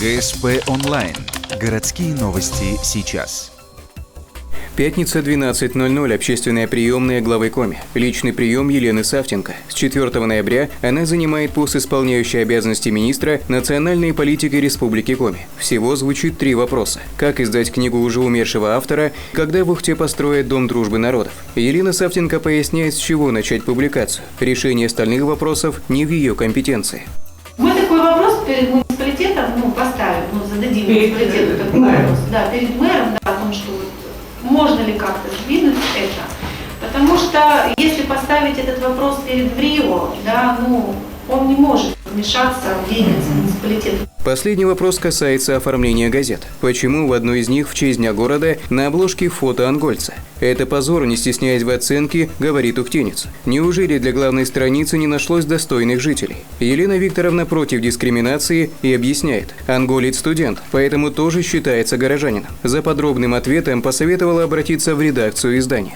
ГСП онлайн. Городские новости сейчас. Пятница, 12:00. Общественная приемная главы Коми. Личный прием Елены Савченко. С 4 ноября она занимает пост исполняющей обязанности министра национальной политики Республики Коми. Всего звучит 3 вопроса. Как издать книгу уже умершего автора? Когда в Ухте построят Дом дружбы народов? Елена Савченко поясняет, с чего начать публикацию. Решение остальных вопросов не в ее компетенции. Мы такой вопрос перед муниципалитетом поставим, зададим муниципалитету такой вопрос. Да, перед мэром, о том, что можно ли как-то сдвинуть это. Потому что если поставить этот вопрос перед ВРИО, он не может вмешаться в деятельность муниципалитета. Последний вопрос касается оформления газет. Почему в одной из них в честь Дня города на обложке фото ангольца? Это позор, не стесняясь в оценке, говорит ухтенец. Неужели для главной страницы не нашлось достойных жителей? Елена Викторовна против дискриминации и объясняет. Анголец студент, поэтому тоже считается горожанином. За подробным ответом посоветовала обратиться в редакцию издания.